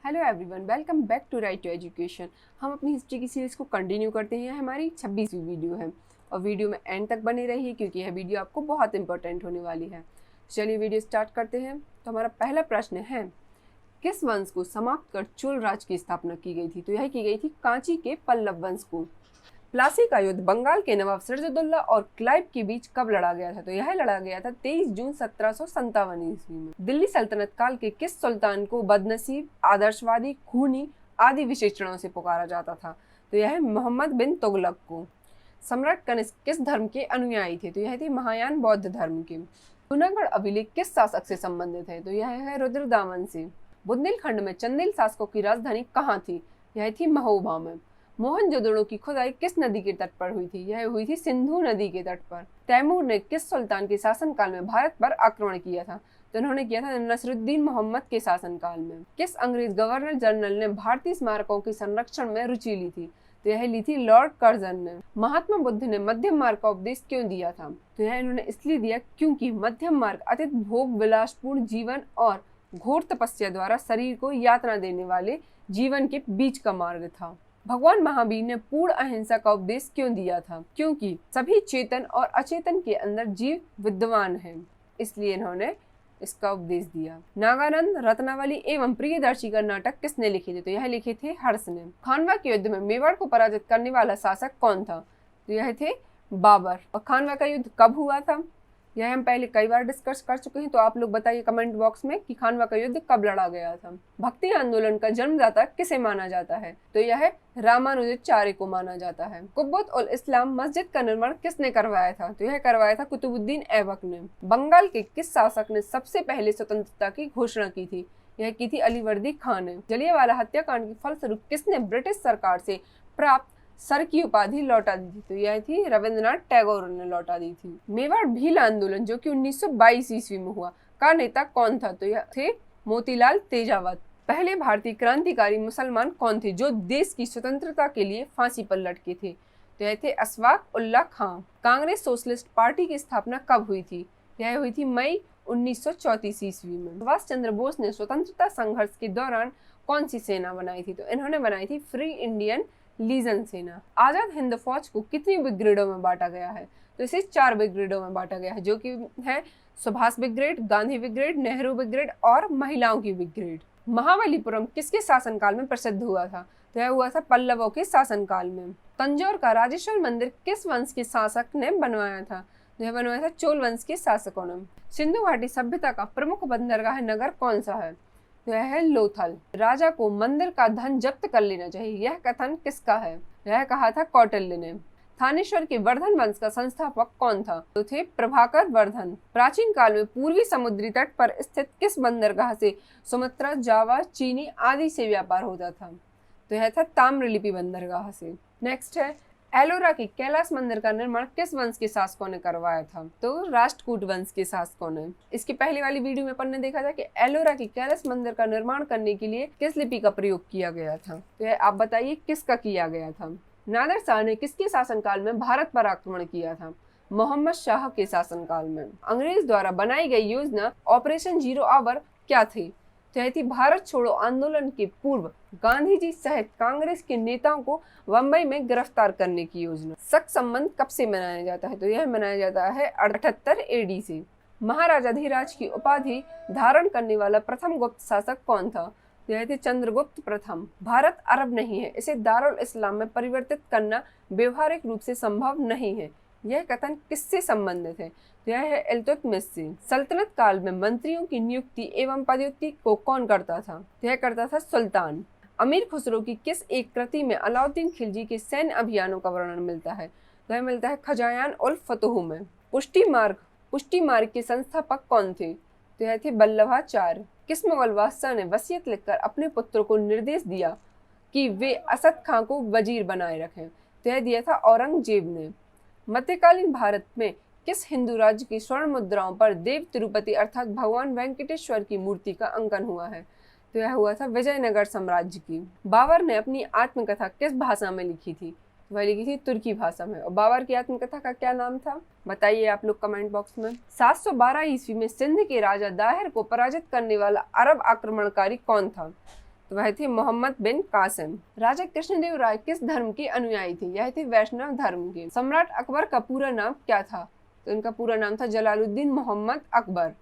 Hello everyone, welcome back to right to education. हम अपनी history की सीरीज़ को कंटिन्यू करते हैं। हमारी 26वीं वीडियो है और वीडियो में एंड तक बने रहिए क्योंकि यह वीडियो आपको बहुत इंपॉर्टेंट होने वाली है। चलिए वीडियो स्टार्ट करते हैं। तो हमारा पहला प्रश्न है, किस वंश को समाप्त कर चोल राज की स्थापना की गई थी? तो यह की गई थी कांची के पल्लव वंश को। प्लासी का युद्ध बंगाल के नवाब सिराजुद्दौला और क्लाइव के बीच कब लड़ा गया था? तो यह लड़ा गया था 23 जून 1757 ईस्वी में। दिल्ली सल्तनत काल के किस सुल्तान को बदनसीब, आदर्शवादी, खूनी आदि विशेषणों से पुकारा जाता था? तो यह मोहम्मद बिन तुगलक को। सम्राट कनिष्क किस धर्म के अनुयायी थे? तो यह थे महायान बौद्ध धर्म के। जूनागढ़ अभिलेख किस शासक से संबंधित है? तो यह है रुद्रदामन से। बुंदेलखंड में चंदेल शासकों की राजधानी कहाँ थी? यह थी महोबा में। मोहनजोदड़ो की खुदाई किस नदी के तट पर हुई थी? यह हुई थी सिंधु नदी के तट पर। तैमूर ने किस सुल्तान के शासनकाल में भारत पर आक्रमण किया था? तो उन्होंने किया था नसरुद्दीन मोहम्मद के शासनकाल में। किस अंग्रेज गवर्नर जनरल ने भारतीय स्मारकों के संरक्षण में रुचि ली थी? तो यह ली थी लॉर्ड कर्जन ने। महात्मा बुद्ध ने मध्यम मार्ग का उपदेश क्यों दिया था? तो यह इन्होंने इसलिए दिया क्योंकि मध्यम मार्ग अत्यंत भोग विलासपूर्ण जीवन और घोर तपस्या द्वारा शरीर को यातना देने वाले जीवन के बीच का मार्ग था। भगवान महावीर ने पूर्ण अहिंसा का उपदेश क्यों दिया था? क्योंकि सभी चेतन और अचेतन के अंदर जीव विद्यमान है, इसलिए इन्होंने इसका उपदेश दिया। नागानंद, रत्नावली एवं प्रियदर्शी का नाटक किसने लिखे थे? तो यह लिखे थे हर्ष ने। खानवा के युद्ध में मेवाड़ को पराजित करने वाला शासक कौन था? तो यह थे बाबर। और खानवा का युद्ध कब हुआ था? यह हम पहले कई बार डिस्कस कर चुके हैं, तो आप लोग बताइए कमेंट बॉक्स में कि खानवा का युद्ध कब लड़ा गया था। भक्ति आंदोलन का जन्मदाता किसे माना जाता है? तो यह रामानुजाचार्य को माना जाता है। कुब्बत उल इस्लाम मस्जिद का निर्माण किसने करवाया था? तो यह करवाया था कुतुबुद्दीन ऐबक ने। बंगाल के किस शासक ने सबसे पहले स्वतंत्रता की घोषणा की थी? यह की थी अलीवर्दी खान ने। जलियांवाला हत्याकांड के फलस्वरूप किसने ब्रिटिश सरकार से प्राप्त सर की उपाधि लौटा दी थी? तो यह थी रविंद्रनाथ टैगोर ने लौटा दी थी। मेवाड़ भील आंदोलन जो कि 1922 ईस्वी में हुआ, का नेता कौन था? तो यह थे मोतीलाल तेजावत। पहले भारतीय क्रांतिकारी मुसलमान कौन थे जो देश की स्वतंत्रता के लिए फांसी पर लटके थे? तो यह थे अशफाक उल्लाह खां। कांग्रेस सोशलिस्ट पार्टी की स्थापना कब हुई थी? यह हुई थी मई 1934 ईस्वी में। सुभाष चंद्र बोस ने स्वतंत्रता संघर्ष के दौरान कौन सी सेना बनाई थी? तो इन्होंने बनाई थी फ्री इंडियन लीजन सेना। आजाद हिंद फौज को कितनी ब्रिगेडों में बांटा गया है? तो इसे 4 ब्रिगेडों में बांटा गया है, जो कि है Subhash brigade, Gandhi brigade, Nehru brigade और महिलाओं की ब्रिगेड। महाबलीपुरम किसके शासनकाल में प्रसिद्ध हुआ था? तो यह हुआ था पल्लवों के शासनकाल में। तंजौर का राजेश्वर मंदिर किस वंश के शासक ने बनवाया था? यह बनवाया था चोल वंश के शासकों ने। सिंधु घाटी सभ्यता का प्रमुख बंदरगाह नगर कौन सा है? यह है लोथल। राजा को मंदिर का धन जब्त कर लेना चाहिए, यह कथन किसका है? यह कहा था कौटिल्य ने। थानेश्वर के वर्धन वंश का संस्थापक कौन था? तो थे प्रभाकर वर्धन। प्राचीन काल में पूर्वी समुद्री तट पर स्थित किस बंदरगाह से सुमात्रा, जावा, चीनी आदि से व्यापार होता था? तो यह था ताम्रलिप्ति बंदरगाह से। नेक्स्ट है, एलोरा के कैलाश मंदिर का निर्माण किस वंश के शासकों ने करवाया था? तो राष्ट्रकूट वंश के शासकों ने। इसकी पहले वाली वीडियो में अपन ने देखा था कि एलोरा के कैलाश मंदिर का निर्माण करने के लिए किस लिपि का प्रयोग किया गया था? तो यह आप बताइए किसका किया गया था? नादिर शाह ने किसके शासनकाल में भारत पर आक्रमण किया था? मोहम्मद शाह के शासनकाल में। अंग्रेज द्वारा बनाई गई योजना ऑपरेशन जीरो आवर क्या थी? तो यह थी भारत छोड़ो आंदोलन के पूर्व गांधी जी सहित कांग्रेस के नेताओं को बंबई में गिरफ्तार करने की योजना। सख संबंध कब से मनाया जाता है? तो यह मनाया जाता है 78 एडी से। महाराजाधिराज की उपाधि धारण करने वाला प्रथम गुप्त शासक कौन था? तो यह थे चंद्रगुप्त प्रथम। भारत अरब नहीं है, इसे दारुल इस्लाम में परिवर्तित करना व्यवहारिक रूप से संभव नहीं है, यह कथन किससे संबंधित है? यह है इल्तुतमिश से। सल्तनत काल में मंत्रियों की नियुक्ति एवं पदोन्नति को कौन करता था? यह करता था सुल्तान। अमीर खुसरो की किस एक कृति में अलाउद्दीन खिलजी के सैन्य अभियानों का वर्णन मिलता है? तो यह मिलता है खजायान उल फतूह में। पुष्टि मार्ग के संस्थापक कौन थे? तो यह थे बल्लभाचार्य। किस मुगल बादशाह ने वसीयत लिखकर अपने पुत्रों को निर्देश दिया कि वे असद खां को वजीर बनाए रखें? तो यह दिया था औरंगजेब ने। मध्यकालीन भारत में किस हिंदू राज्य की स्वर्ण मुद्राओं पर देव तिरुपति अर्थात भगवान वेंकटेश्वर की मूर्ति का अंकन हुआ है? तो यह हुआ था विजयनगर साम्राज्य की। बाबर ने अपनी आत्मकथा किस भाषा में लिखी थी? वह लिखी थी तुर्की भाषा में। और बाबर की आत्मकथा का क्या नाम था? बताइए आप लोग कमेंट बॉक्स में। 712 ईस्वी में सिंध के राजा दाहिर को पराजित करने वाला अरब आक्रमणकारी कौन था? तो वह थे मोहम्मद बिन कासिम। राजा कृष्णदेव राय किस धर्म के अनुयायी थे? यह थे वैष्णव धर्म के। सम्राट अकबर का पूरा नाम क्या था? तो इनका पूरा नाम था जलालुद्दीन मोहम्मद अकबर।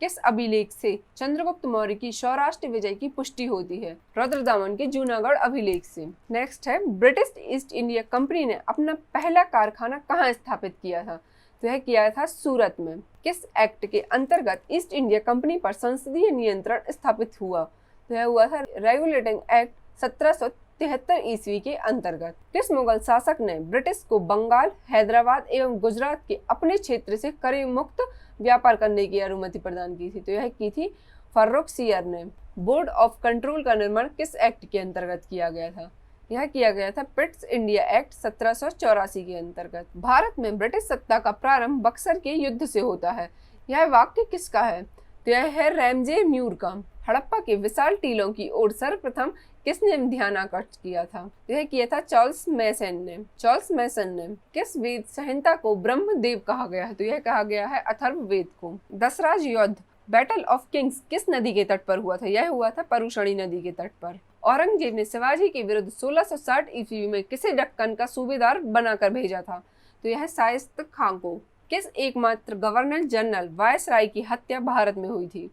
किस अभिलेख से चंद्रगुप्त मौर्य की सौराष्ट्र विजय की पुष्टि होती है? रुद्रदामन के जूनागढ़ अभिलेख से। नेक्स्ट है, ब्रिटिश ईस्ट इंडिया कंपनी ने अपना पहला कारखाना कहाँ स्थापित किया था? तो यह किया था सूरत में। किस एक्ट के अंतर्गत ईस्ट इंडिया कंपनी पर संसदीय नियंत्रण स्थापित हुआ? तो यह हुआ था रेगुलेटिंग एक्ट 1773 ईस्वी के अंतर्गत। किस मुगल शासक ने ब्रिटिश को बंगाल, हैदराबाद एवं गुजरात के अपने क्षेत्र से कर मुक्त व्यापार करने की अनुमति प्रदान की थी? तो यह की थी फर्रुखसियर ने। बोर्ड ऑफ कंट्रोल का निर्माण किस एक्ट के अंतर्गत किया गया था? यह किया गया था पिट्स इंडिया एक्ट 1784 के अंतर्गत। भारत में ब्रिटिश सत्ता का प्रारंभ बक्सर के युद्ध से होता है। यह वाक्य किसका है? तो यह है रैमजे म्यूर का। हड़प्पा के विशाल टीलों की ओर सर्वप्रथम किसने ध्यानाकर्षण किया था? यह किया था चार्ल्स मैसन ने। किस वेद संहिता को ब्रह्मदेव कहा गया है? तो यह कहा गया है अथर्ववेद को। दसराज युद्ध बैटल ऑफ किंग्स किस नदी के तट पर हुआ था? यह हुआ था परुषणी नदी के तट पर। औरंगजेब ने शिवाजी के विरुद्ध 1660 ईस्वी में किसे दक्कन का सूबेदार बनाकर भेजा था? तो यह शाइस्त खां को। किस एकमात्र गवर्नर जनरल वायसराय की हत्या भारत में हुई थी?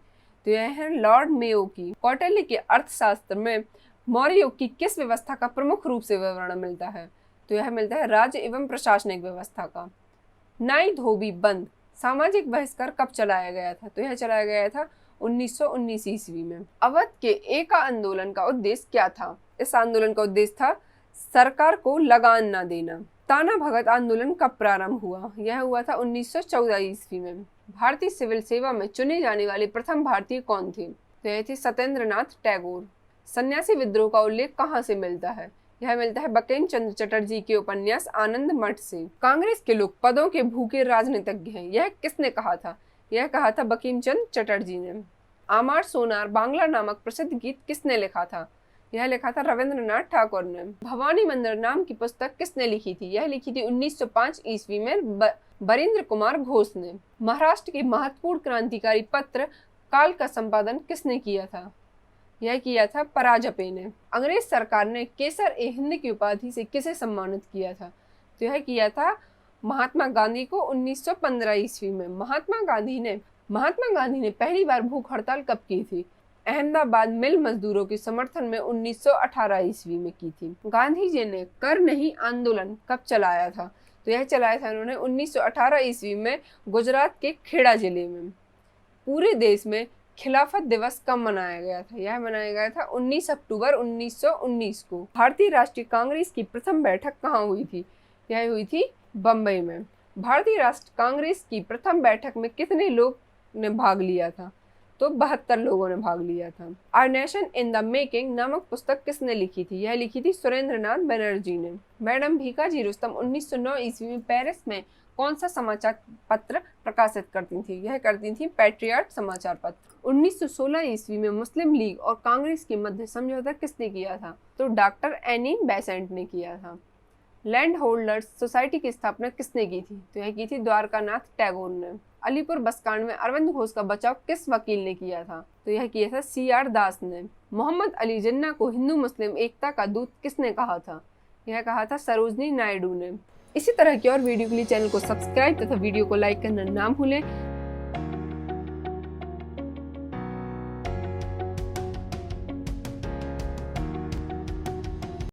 तो यह है लॉर्ड मेयो की। कौटिल्य के अर्थशास्त्र में मौर्य युग की किस व्यवस्था का प्रमुख रूप से विवरण मिलता है? तो यह मिलता है राज्य एवं प्रशासनिक व्यवस्था का। नाई धोबी बंद सामाजिक बहिष्कार कब चलाया गया था? तो यह चलाया गया था 1919 ईस्वी में। अवध के एका आंदोलन का उद्देश्य क्या था? इस आंदोलन का उद्देश्य था सरकार को लगान न देना। ताना भगत आंदोलन कब प्रारंभ हुआ? यह हुआ था 1914 ईस्वी में। भारतीय सिविल सेवा में चुने जाने वाले प्रथम भारतीय कौन थे? तो यह थे सत्येंद्र नाथ टैगोर। सन्यासी विद्रोह का उल्लेख कहाँ से मिलता है? यह मिलता है बंकिम चंद्र चटर्जी के उपन्यास आनंद मठ से। कांग्रेस के लोग पदों के भूखे राजनीतिज्ञ हैं, यह किसने कहा था? यह कहा था बंकिम चंद्र चटर्जी ने। आमार सोनार बांग्ला नामक प्रसिद्ध गीत किसने लिखा था? यह लिखा था रविंद्रनाथ ठाकुर ने। भवानी मंदिर नाम की पुस्तक किसने लिखी थी? यह लिखी थी 1905 ईस्वी में बरिंद्र कुमार घोष ने। महाराष्ट्र के महत्वपूर्ण क्रांतिकारी पत्र काल का संपादन किसने किया था? यह किया था पराजपे ने। अंग्रेज सरकार ने केसर ए हिंद की उपाधि से किसे सम्मानित किया था? तो यह किया था महात्मा गांधी को 1915 ईस्वी में। महात्मा गांधी ने पहली बार भूख हड़ताल कब की थी? अहमदाबाद मिल मजदूरों के समर्थन में 1918 ईस्वी में की थी। गांधी जी ने कर नहीं आंदोलन कब चलाया था? तो यह चलाया था उन्होंने 1918 ईस्वी में गुजरात के खेड़ा जिले में। पूरे देश में खिलाफत दिवस कब मनाया गया था? यह मनाया गया था 19 अक्टूबर 1919 को। भारतीय राष्ट्रीय कांग्रेस की प्रथम बैठक कहाँ हुई थी? यह हुई थी बम्बई में। भारतीय राष्ट्रीय कांग्रेस की प्रथम बैठक में कितने लोग ने भाग लिया था? तो 72 लोगों ने भाग लिया था। Our nation in the making नामक पुस्तक किसने लिखी थी? यह लिखी थी सुरेंद्रनाथ बनर्जी ने। मैडम भीकाजी रुस्तम 1909 ईस्वी में पेरिस में कौन सा समाचार पत्र प्रकाशित करती थी? यह करती थी पैट्रियट समाचार पत्र। 1916 ईस्वी में मुस्लिम लीग और कांग्रेस के मध्य समझौता किसने किया था? तो डॉक्टर एनी बेसेंट ने किया था। लैंड होल्डर्स सोसाइटी की स्थापना किसने की थी? तो यह की थी द्वारकानाथ टैगोर ने। अलीपुर बसकांड में अरविंद घोष का बचाव किस वकील ने किया था? तो यह किया था CR दास ने। मोहम्मद अली जिन्ना को हिंदू मुस्लिम एकता का दूत किसने कहा था? यह कहा था सरोजनी नायडू ने। इसी तरह की और वीडियो के लिए चैनल को सब्सक्राइब तथा वीडियो को लाइक करना ना भूलें।